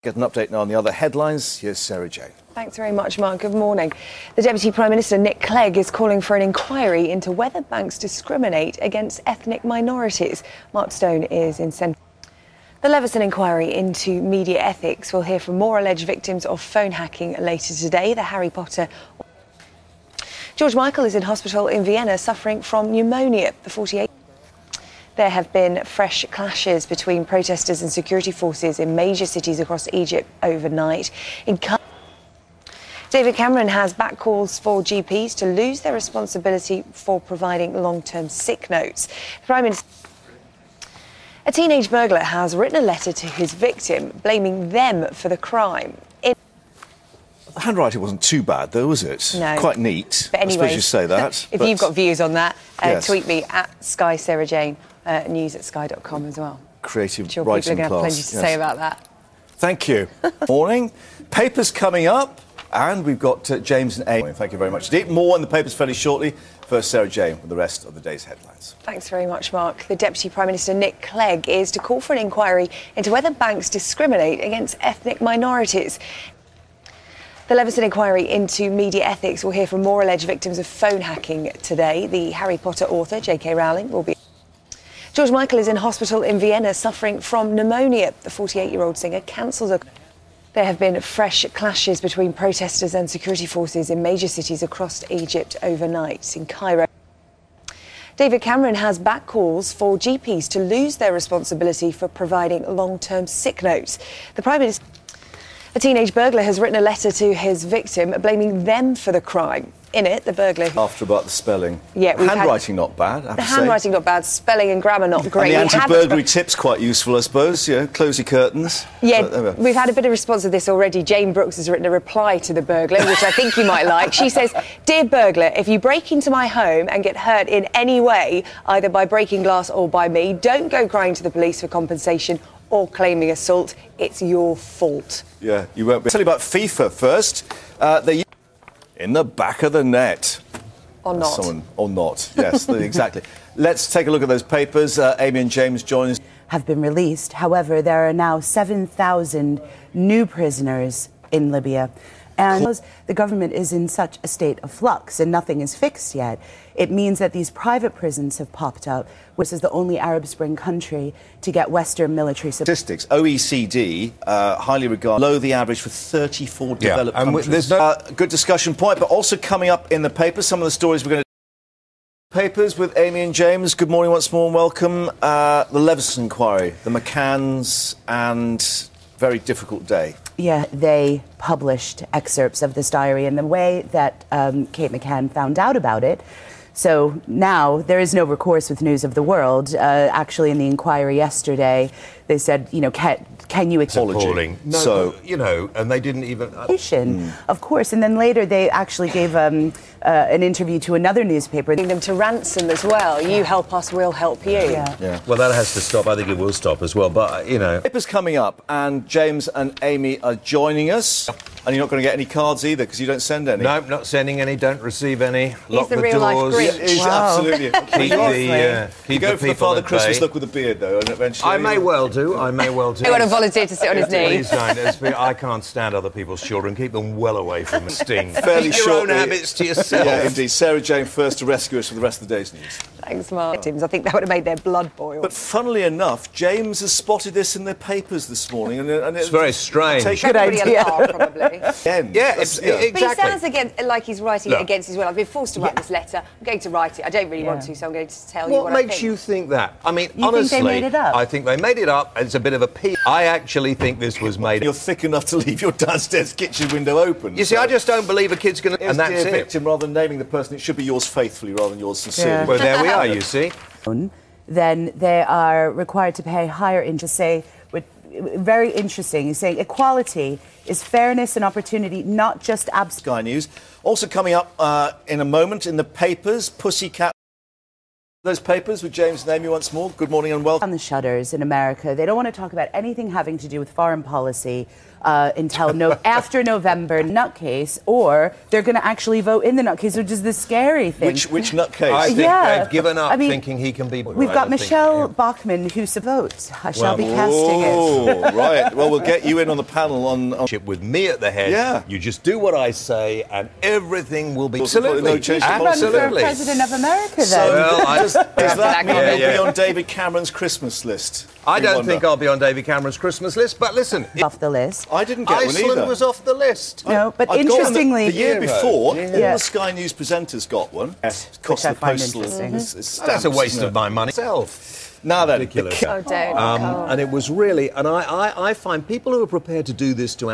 Get an update now on the other headlines. Here's Sarah Jane. Thanks very much, Mark. Good morning. The Deputy Prime Minister, Nick Clegg, is calling for an inquiry into whether banks discriminate against ethnic minorities. Mark Stone is in centre. The Leveson inquiry into media ethics will hear from more alleged victims of phone hacking later today. The Harry Potter... George Michael is in hospital in Vienna suffering from pneumonia. The 48... There have been fresh clashes between protesters and security forces in major cities across Egypt overnight. David Cameron has backed calls for GPs to lose their responsibility for providing long-term sick notes. The Prime Minister... A teenage burglar has written a letter to his victim, blaming them for the crime. The handwriting wasn't too bad, though, was it? No. Quite neat. But anyways, I suppose you say that. If you've got views on that, yes. Tweet me at Sky Sarah Jane, news@sky.com as well. Creative sure writing people are going to have class. plenty to say about that. Thank you. Morning. Papers coming up, and we've got James and Amy. Thank you very much indeed. More in the papers fairly shortly. First, Sarah Jane with the rest of the day's headlines. Thanks very much, Mark. The Deputy Prime Minister, Nick Clegg, is to call for an inquiry into whether banks discriminate against ethnic minorities. The Leveson inquiry into media ethics will hear from more alleged victims of phone hacking today. The Harry Potter author, J.K. Rowling, will be... George Michael is in hospital in Vienna suffering from pneumonia. The 48-year-old singer cancelled a... There have been fresh clashes between protesters and security forces in major cities across Egypt overnight. In Cairo, David Cameron has backed calls for GPs to lose their responsibility for providing long-term sick notes. The Prime Minister... A teenage burglar has written a letter to his victim, blaming them for the crime. In it, the burglar... After about the spelling. Yeah, handwriting not bad, I have the to say. handwriting not bad, spelling and grammar not great. And the anti-burglary tip's quite useful, I suppose. You know, close your curtains. Yeah, we've had a bit of response to this already. Jane Brooks has written a reply to the burglar, which I think you might like. She says, "Dear burglar, if you break into my home and get hurt in any way, either by breaking glass or by me, don't go crying to the police for compensation or claiming assault. It's your fault." Yeah, you won't be. Tell you about FIFA first. They in the back of the net. Or not. Or not, yes, exactly. Let's take a look at those papers. Amy and James join us. Have been released. However, there are now 7,000 new prisoners in Libya. And because the government is in such a state of flux and nothing is fixed yet, it means that these private prisons have popped up, which is the only Arab Spring country to get Western military support. Statistics, OECD, highly regarded, below the average for 34 developed countries. There's no good discussion point, but also coming up in the papers, some of the stories we're going to... Papers with Amy and James. Good morning once more and welcome. The Leveson inquiry, the McCanns, and very difficult day. Yeah, they published excerpts of this diary, and the way that Kate McCann found out about it. So now there is no recourse with News of the World. Actually, in the inquiry yesterday, they said, you know, can you apology? No, so you know, and they didn't even. Of course, and then later they actually gave an interview to another newspaper. Them to ransom as well. You help us, we'll help you. Yeah. Well, that has to stop. I think it will stop as well. But you know, papers coming up, and James and Amy are joining us. And you're not going to get any cards either because you don't send any. No, not sending any. Don't receive any. Lock the the real doors. life Grinch. He's absolutely. Keep you go the for the people Father at Christmas bay. look with a beard, though, and eventually. I may well do. I may well do. You want to volunteer to sit on his knee? Please don't. I can't stand other people's children. Keep them well away from the sting. Fairly Keep your shortly, own habits to yourself. Yeah, indeed. Sarah Jane first to rescue us for the rest of the day's news. Thanks, Mark. I think that would have made their blood boil. But funnily enough, James has spotted this in the papers this morning, and it's very strange. Good idea. Probably. Yeah, exactly. But he sounds like he's writing it against his will. I've been forced to write this letter. I'm going to write it. I don't really want to, so I'm going to tell you what I think. What makes you think that? I mean, You honestly, think they made it up? I think they made it up. It's a bit of a pee. I actually think this was made. You're thick enough to leave your downstairs kitchen window open. You see, I just don't believe a kid's going to. And that's dear it. victim, rather than naming the person, it should be yours faithfully rather than yours sincerely. Yeah. Well, there we are. You see. Then they are required to pay higher interest. Say, very interesting. He's saying equality is fairness and opportunity, not just Sky News. Also coming up in a moment in the papers, Pussycat. Those papers with James and Amy once more. Good morning and welcome. On the shutters in America, they don't want to talk about anything having to do with foreign policy until after November nutcase, or they're going to actually vote in the nutcase, which is the scary thing. Which nutcase? I think they've given up thinking he can be... We've got Michelle Bachmann who votes. I shall be casting it. Oh, right. Well, we'll get you in on the panel on... With me at the head, yeah. You just do what I say and everything will be... Absolutely. No change. Absolutely. Run for President of America, then. So, does that mean you'll be on David Cameron's Christmas list? I don't think I'll be on David Cameron's Christmas list, but listen... Off the list. I didn't get one either. Iceland was off the list. No, but interestingly... The year before, all the Sky News presenters got one. It cost the postal. That's a waste of my money. Now then. Ridiculous. Oh, don't. And it was really... And I find people who are prepared to do this to...